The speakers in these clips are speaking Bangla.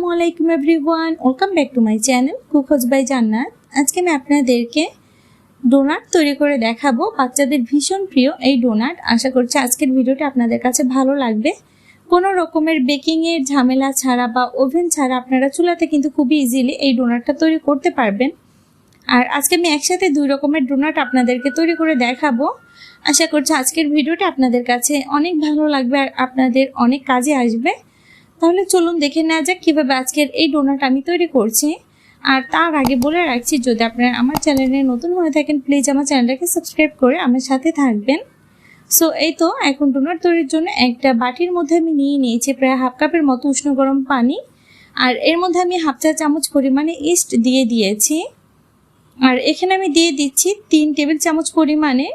আসসালামু আলাইকুম everyone, welcome back to my channel সহজভ বাই জান্নাত। আজকে আমি আপনাদেরকে ডোনাট তৈরি করে দেখাবো। বাচ্চাদের ভীষণ প্রিয় এই ডোনাট। আশা করছি আজকের ভিডিওটা আপনাদের কাছে ভালো লাগবে। কোনো রকমের বেকিংয়ের ঝামেলা ছাড়া বা ওভেন ছাড়া আপনারা চুলাতে কিন্তু খুবই ইজিলি এই ডোনাটটা তৈরি করতে পারবেন। আর আজকে আমি একসাথে দুই রকমের ডোনাট আপনাদেরকে তৈরি করে দেখাবো। আশা করছি আজকের ভিডিওটা আপনাদের কাছে অনেক ভালো লাগবে আর আপনাদের অনেক কাজে আসবে। তাহলে চলুন দেখে নেওয়া যাক কীভাবে আজকের এই ডোনাট আমি তৈরি করছি। আর তার আগে বলে রাখছি, যদি আপনারা আমার চ্যানেলে নতুন হয়ে থাকেন প্লিজ আমার চ্যানেলটাকে সাবস্ক্রাইব করে আমার সাথে থাকবেন। সো এই তো এখন ডোনাট তৈরির জন্য একটা বাটির মধ্যে আমি নিয়ে নিয়েছি প্রায় হাফ কাপের মতো উষ্ণ গরম পানি। আর এর মধ্যে আমি হাফ চা চামচ পরিমাণে ইস্ট দিয়ে দিয়েছি। আর এখানে আমি দিয়ে দিচ্ছি 3 টেবিল চামচ পরিমাণে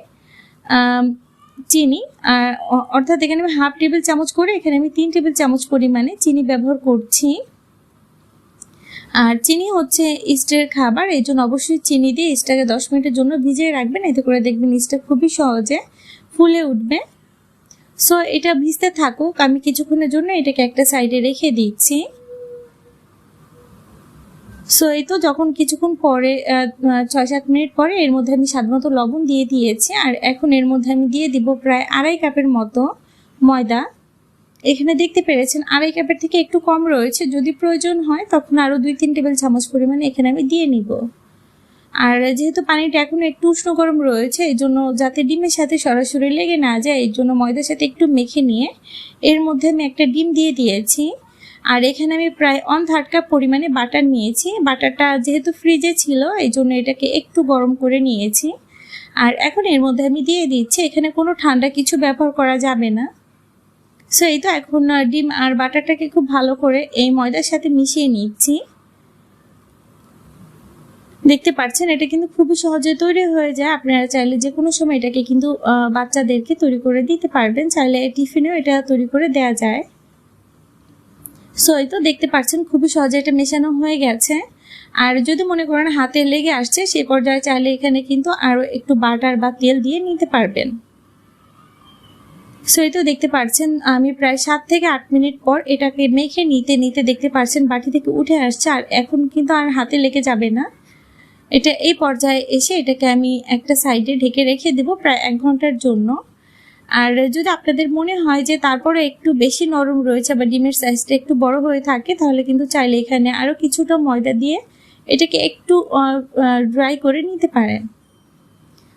চিনি। আর অর্থাৎ এখানে আমি হাফ টেবিল চামচ করে এখানে আমি 3 টেবিল চামচ পরিমাণে চিনি ব্যবহার করছি। আর চিনি হচ্ছে ইস্টের খাবার, এই জন্য অবশ্যই চিনি দিয়ে ইস্টটাকে 10 মিনিটের জন্য ভিজিয়ে রাখবেন। এতে করে দেখবেন ইস্টটা খুবই সহজে ফুলে উঠবে। সো এটা ভিজতে থাকুক, আমি কিছুক্ষণের জন্য এটাকে একটা সাইডে রেখে দিচ্ছি। সো এই তো যখন কিছুক্ষণ পরে 6-7 মিনিট পরে এর মধ্যে আমি স্বাদমতো লবণ দিয়ে দিয়েছি। আর এখন এর মধ্যে আমি দিয়ে দিব প্রায় 2.5 কাপের মতো ময়দা। এখানে দেখতে পেরেছেন 2.5 কাপের থেকে একটু কম রয়েছে, যদি প্রয়োজন হয় তখন আরও 2-3 টেবিল চামচ পরিমাণে এখানে আমি দিয়ে নিব। আর যেহেতু পানিটা এখন একটু উষ্ণ গরম রয়েছে, এই জন্য যাতে ডিমের সাথে সরাসরি লেগে না যায় এই জন্য ময়দার সাথে একটু মেখে নিয়ে এর মধ্যে আমি একটা ডিম দিয়ে দিয়েছি। আর এখানে আমি প্রায় 1/3 কাপ পরিমাণে বাটার নিয়েছি। বাটারটা যেহেতু ফ্রিজে ছিল এই জন্য এটাকে একটু গরম করে নিয়েছি। আর এখন এর মধ্যে আমি দিয়ে দিচ্ছি, এখানে কোনো ঠান্ডা কিছু ব্যবহার করা যাবে না। সো এই তো এখন ডিম আর বাটারটাকে খুব ভালো করে এই ময়দার সাথে মিশিয়ে নিচ্ছি। দেখতে পাচ্ছেন এটা কিন্তু খুবই সহজে তৈরি হয়ে যায়। আপনারা চাইলে যে কোনো সময় এটাকে কিন্তু বাচ্চাদেরকে তৈরি করে দিতে পারবেন, চাইলে টিফিনেও এটা তৈরি করে দেওয়া যায়। সো এই তো দেখতে পাচ্ছেন খুবই সহজে এটা মেশানো হয়ে গেছে। আর যদি মনে করেন হাতে লেগে আসছে সেই পর্যায়ে চাইলে এখানে কিন্তু আরও একটু বাটার বা তেল দিয়ে নিতে পারবেন। সো এই তো দেখতে পাচ্ছেন আমি প্রায় 7 থেকে 8 মিনিট পর এটাকে মেখে নিতে নিতে দেখতে পাচ্ছেন বাটি থেকে উঠে আসছে। আর এখন কিন্তু আর হাতে লেগে যাবে না। এটা এই পর্যায়ে এসে এটাকে আমি একটা সাইডে ঢেকে রেখে দেব প্রায় 1 ঘন্টার জন্য। আর যদি আপনাদের মনে হয় যে তারপরে একটু বেশি নরম রয়েছে বা ডিমের সাইজটা একটু বড় হয়ে থাকে তাহলে কিন্তু চাইলে এখানে আরও কিছুটা ময়দা দিয়ে এটাকে একটু ড্রাই করে নিতে পারেন।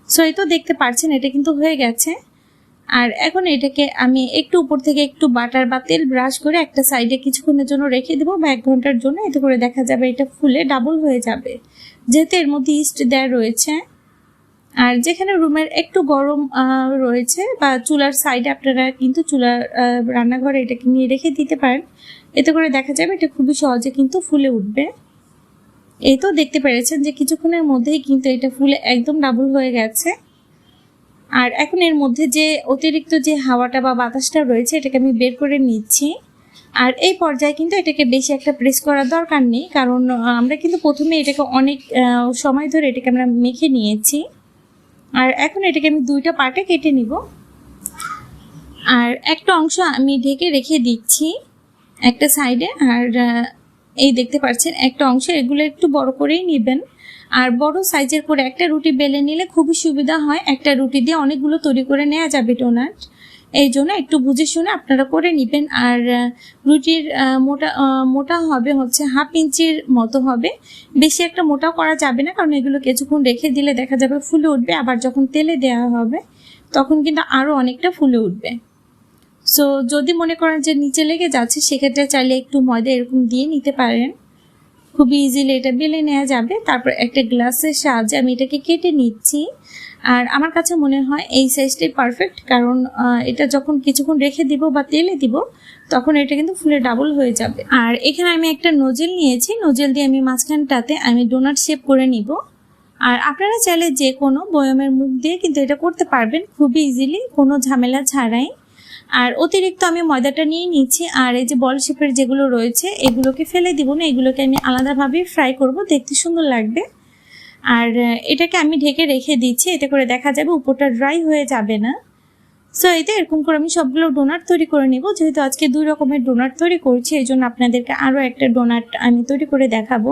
সো এই তো দেখতে পাচ্ছেন এটা কিন্তু হয়ে গেছে। আর এখন এটাকে আমি একটু উপর থেকে একটু বাটার বা তেল ব্রাশ করে একটা সাইডে কিছুক্ষণের জন্য রেখে দেবো বা 1 ঘন্টার জন্য। এতে করে দেখা যাবে এটা ফুলে ডাবল হয়ে যাবে, যেহেতু এর মধ্যে ইস্ট দেওয়া রয়েছে। আর যেখানে রুমের একটু গরম রয়েছে বা চুলার সাইডে আপনারা কিন্তু চুলার রান্নাঘরে এটাকে নিয়ে রেখে দিতে পারেন। এতে করে দেখা যাবে এটা খুবই সহজে কিন্তু ফুলে উঠবে। এই তো দেখতে পেরেছেন যে কিছুক্ষণের মধ্যেই কিন্তু এটা ফুলে একদম ডাবল হয়ে গেছে। আর এখন এর মধ্যে যে অতিরিক্ত যে হাওয়াটা বা বাতাসটা রয়েছে এটাকে আমি বের করে নিচ্ছি। আর এই পর্যায়ে কিন্তু এটাকে বেশি একটা প্রেস করার দরকার নেই, কারণ আমরা কিন্তু প্রথমে এটাকে অনেক সময় ধরে এটাকে আমরা মেখে নিয়েছি। আর এখন এটাকে আমি 2টা পার্টে কেটে নিব। আর একটা অংশ আমি ঢেকে রেখে দিচ্ছি একটা সাইডে। আর এই দেখতে পাচ্ছেন একটা অংশ, এগুলো একটু বড় করেই নেবেন। আর বড় সাইজের করে একটা রুটি বেলে নিলে খুবই সুবিধা হয়, একটা রুটি দিয়ে অনেকগুলো তৈরি করে নেওয়া যাবে ডোনাট। এই জন্য একটু বুঝে শুনে আপনারা করে নেবেন। আর রুটির মোটা হবে হচ্ছে 1/2 ইঞ্চির মতো হবে, বেশি একটা মোটাও করা যাবে না, কারণ এগুলো কিছুক্ষণ রেখে দিলে দেখা যাবে ফুলে উঠবে। আবার যখন তেলে দেওয়া হবে তখন কিন্তু আরও অনেকটা ফুলে উঠবে। সো যদি মনে করেন যে নিচে লেগে যাচ্ছে সেক্ষেত্রে চাইলে একটু ময়দা এরকম দিয়ে নিতে পারেন, খুবই ইজিলি এটা বেলে নেওয়া যাবে। তারপর একটা গ্লাসের সাহায্যে আমি এটাকে কেটে নিচ্ছি। আর আমার কাছে মনে হয় এই সাইজটাই পারফেক্ট, কারণ এটা যখন কিছুক্ষণ রেখে দিব বা তেলে দিব তখন এটা কিন্তু ফুলে ডাবল হয়ে যাবে। আর এখানে আমি একটা নোজেল নিয়েছি, নোজেল দিয়ে আমি মাঝখানটাতে আমি ডোনাট শেপ করে নিব। আর আপনারা চাইলে যে কোনো বয়মের মুখ দিয়ে কিন্তু এটা করতে পারবেন খুবই ইজিলি, কোনো ঝামেলা ছাড়াই। আর অতিরিক্ত আমি ময়দাটা নিয়ে নিচ্ছি। আর এই যে বল শেপের যেগুলো রয়েছে এগুলোকে ফেলে দিব না, এগুলোকে আমি আলাদাভাবে ফ্রাই করব, দেখতে সুন্দর লাগবে। আর এটাকে আমি ঢেকে রেখে দিচ্ছি, এতে করে দেখা যাবে উপরটা ড্রাই হয়ে যাবে না। সো এতে এরকম করে আমি সবগুলো ডোনাট তৈরি করে নিব। যেহেতু আজকে 2 রকমের ডোনাট তৈরি করছি, এই জন্য আপনাদেরকে আরও একটা ডোনাট আমি তৈরি করে দেখাবো।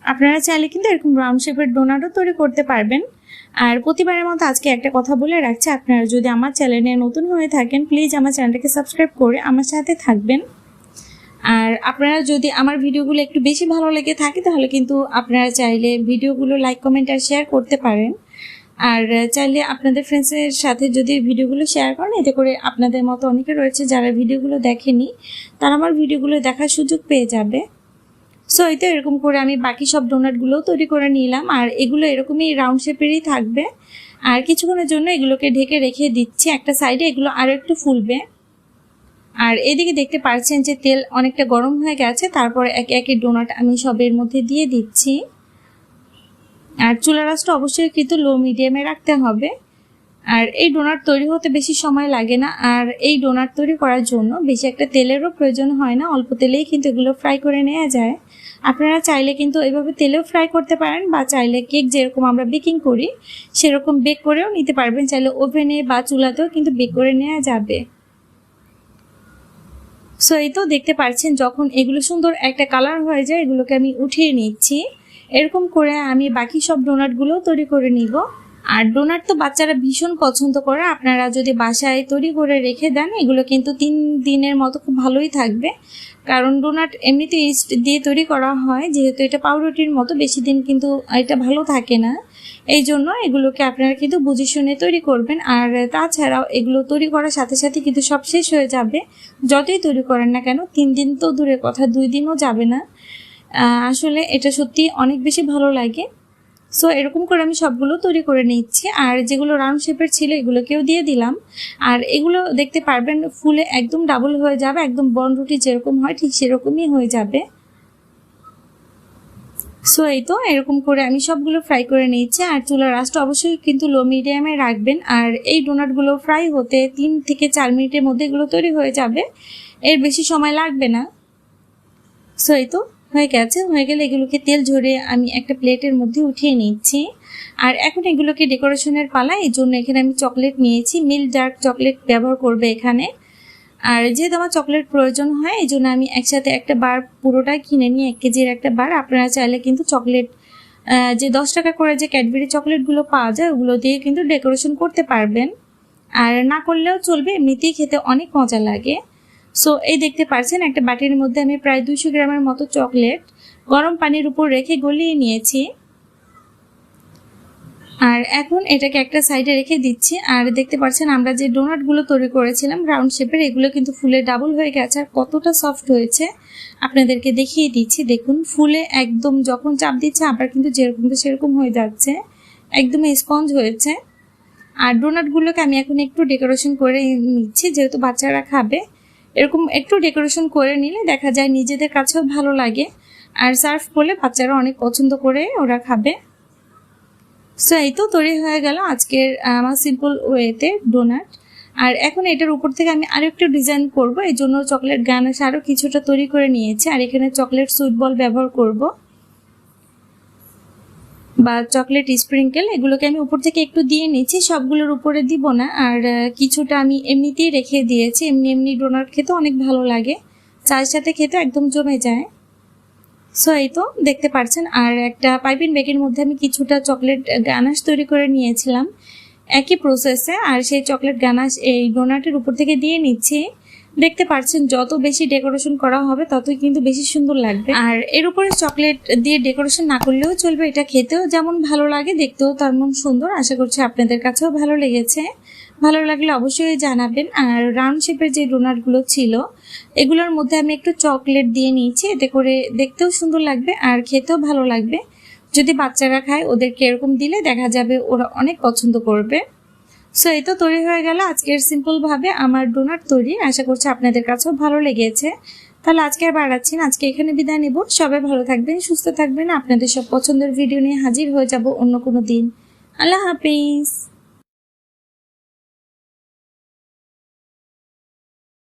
আপনারা চাইলে কিন্তু এরকম রাউন্ড শেপের ডোনাটও তৈরি করতে পারবেন। আর প্রতিবারের মতো আজকে একটা কথা বলে রাখছি, আপনারা যদি আমার চ্যানেলে নতুন হয়ে থাকেন প্লিজ আমার চ্যানেলটাকে সাবস্ক্রাইব করে আমার সাথে থাকবেন। আর আপনারা যদি আমার ভিডিওগুলো একটু বেশি ভালো লেগে থাকে তাহলে কিন্তু আপনারা চাইলে ভিডিওগুলো লাইক কমেন্ট আর শেয়ার করতে পারেন। আর চাইলে আপনাদের ফ্রেন্ডসের সাথে যদি ভিডিওগুলো শেয়ার করেন, এতে করে আপনাদের মতো অনেকে রয়েছে যারা ভিডিওগুলো দেখেনি, তারা আমার ভিডিওগুলো দেখার সুযোগ পেয়ে যাবে। সো এতে এরকম করে আমি বাকি সব ডোনাটগুলোও তৈরি করে নিলাম। আর এগুলো এরকমই রাউন্ড শেপেরই থাকবে। আর কিছুক্ষণের জন্য এগুলোকে ঢেকে রেখে দিচ্ছি একটা সাইডে, এগুলো আরও একটু ফুলবে। আর এদিকে দেখতে পাচ্ছেন যে তেল অনেকটা গরম হয়ে গেছে। তারপর একে একে ডোনাট আমি সবের মধ্যে দিয়ে দিচ্ছি। আর চুলার আঁচটা অবশ্যই কিন্তু লো মিডিয়ামে রাখতে হবে। আর এই ডোনাট তৈরি হতে বেশি সময় লাগে না। আর এই ডোনাট তৈরি করার জন্য বেশি একটা তেলেরও প্রয়োজন হয় না, অল্প তেলেই কিন্তু এগুলো ফ্রাই করে নেওয়া যায়। আপনারা চাইলে কিন্তু এভাবে তেলেও ফ্রাই করতে পারেন, বা চাইলে কেক যেরকম আমরা বেকিং করি সেরকম বেক করেও নিতে পারবেন। চাইলে ওভেনে বা চুলাতেও কিন্তু বেক করে নেওয়া যাবে। সো এই তো দেখতে পাচ্ছেন যখন এগুলো সুন্দর একটা কালার হয়ে যায়, এগুলোকে আমি উঠিয়ে নিচ্ছি। এরকম করে আমি বাকি সব ডোনাটগুলোও তৈরি করে নিব। আর ডোনাট তো বাচ্চারা ভীষণ পছন্দ করে। আপনারা যদি বাসায় তৈরি করে রেখে দেন এগুলো কিন্তু 3 দিনের মতো খুব ভালোই থাকবে। কারণ ডোনাট এমনিতে ইস্ট দিয়ে তৈরি করা হয়, যেহেতু এটা পাউরুটির মতো বেশি দিন কিন্তু এটা ভালো থাকে না। এই জন্য এগুলোকে আপনারা কিন্তু বুঝে শুনে তৈরি করবেন। আর তাছাড়াও এগুলো তৈরি করার সাথে সাথে কিন্তু সব শেষ হয়ে যাবে। যতই তৈরি করেন না কেন 3 দিন তো দূরের কথা, 2 দিনও যাবে না। আসলে এটা সত্যি অনেক বেশি ভালো লাগে। সো এরকম করে আমি সবগুলো তৈরি করে নিচ্ছি। আর যেগুলো রাউন্ড শেপের ছিল এগুলোকেও দিয়ে দিলাম। আর এগুলো দেখতে পারবেন ফুলে একদম ডাবল হয়ে যাবে, একদম বনরুটি যেরকম হয় ঠিক সেরকমই হয়ে যাবে। সো এই তো এরকম করে আমি সবগুলো ফ্রাই করে নিচ্ছি। আর চুলার আঁচটা অবশ্যই কিন্তু লো মিডিয়ামে রাখবেন। আর এই ডোনাটগুলো ফ্রাই হতে 3 থেকে 4 মিনিটের মধ্যে এগুলো তৈরি হয়ে যাবে, এর বেশি সময় লাগবে না। সো এই তো হয়ে গেছে। হয়ে গেলে এগুলোকে তেল ঝরিয়ে আমি একটা প্লেটের মধ্যে উঠিয়ে নিচ্ছি। আর এখন এগুলোকে ডেকোরেশনের পালা, এই জন্য এখানে আমি চকলেট নিয়েছি, মিল্ক ডার্ক চকলেট ব্যবহার করবে এখানে। আর যেহেতু আমার চকলেট প্রয়োজন হয় এই জন্য আমি একসাথে একটা বার পুরোটাই কিনে নিই, 1 কেজির একটা বার। আপনারা চাইলে কিন্তু চকলেট যে 10 টাকা করে যে ক্যাডবেরি চকলেটগুলো পাওয়া যায় ওগুলো দিয়ে কিন্তু ডেকোরেশন করতে পারবেন। আর না করলেও চলবে, এমনিতেই খেতে অনেক মজা লাগে। সো এই দেখতে পাচ্ছেন একটা বাটির মধ্যে আমি প্রায় 200 গ্রামের মতো চকলেট গরম পানির উপর রেখে গলিয়ে নিয়েছি। আর এখন এটাকে একটা সাইডে রেখে দিচ্ছি। আর দেখতে পাচ্ছেন আমরা যে ডোনাটগুলো তৈরি করেছিলাম রাউন্ড শেপের, এগুলো কিন্তু ফুলে ডাবল হয়ে গেছে। আর কতটা সফট হয়েছে আপনাদেরকে দেখিয়ে দিচ্ছি। দেখুন ফুলে একদম যখন চাপ দিচ্ছে আবার কিন্তু যেরকম সেরকম হয়ে যাচ্ছে, একদম স্পঞ্জ হয়েছে। আর ডোনাটগুলোকে আমি এখন একটু ডেকোরেশন করে নিচ্ছি, যেহেতু বাচ্চারা খাবে। এরকম একটু ডেকোরেশন করে নিলে দেখা যায় নিজেদের কাছেও ভালো লাগে, আর সার্ভ করলে বাচ্চারা অনেক পছন্দ করে ওরা খাবে। সো এই তো তৈরি হয়ে গেল আজকের আমার সিম্পল ওয়েতে ডোনাট। আর এখন এটার উপর থেকে আমি আরো একটু ডিজাইন করব, এই জন্য চকলেট গানাশ আরও কিছুটা তৈরি করে নিয়েছি। আর এখানে চকলেট সুইট বল ব্যবহার করব বা চকলেট স্প্রিঙ্কেল, এগুলোকে আমি উপর থেকে একটু দিয়ে নিচ্ছি, সবগুলোর উপরে দিব না। আর কিছুটা আমি এমনিতেই রেখে দিয়েছি, এমনি ডোনাট খেতে অনেক ভালো লাগে, চায়ের সাথে খেতে একদম জমে যায়। সো এই তো দেখতে পাচ্ছেন। আর একটা পাইপিং ব্যাগের মধ্যে আমি কিছুটা চকলেট গানাশ তৈরি করে নিয়েছিলাম একই প্রসেসে। আর সেই চকলেট গানাশ এই ডোনাটের উপর থেকে দিয়ে নিচ্ছি। দেখতে পাচ্ছেন যত বেশি ডেকোরেশন করা হবে ততই কিন্তু বেশি সুন্দর লাগবে। আর এর উপরে চকলেট দিয়ে ডেকোরেশন না করলেও চলবে, এটা খেতেও যেমন ভালো লাগে দেখতেও তেমন সুন্দর। আশা করছি আপনাদের কাছেও ভালো লেগেছে। ভালো লাগলে অবশ্যই জানাবেন। আর রাউন্ড শেপের যে ডোনাটগুলো ছিল এগুলোর মধ্যে আমি একটু চকলেট দিয়ে নিয়েছি, এতে করে দেখতেও সুন্দর লাগবে আর খেতেও ভালো লাগবে। যদি বাচ্চারা খায় ওদেরকে এরকম দিলে দেখা যাবে ওরা অনেক পছন্দ করবে। সো এই তো তৈরি হয়ে গেল আজকের সিম্পল ভাবে আমার ডোনাট তৈরি। আশা করছি আপনাদের কাছেও ভালো লেগেছে। তাহলে আজকে আর বাড়াচ্ছি না, আজকে এখানে বিদায় নেব। সবাই ভালো থাকবেন, সুস্থ থাকবেন। আপনাদের সব পছন্দের ভিডিও নিয়ে হাজির হয়ে যাব অন্য কোনো দিন। আল্লাহ হাফিজ।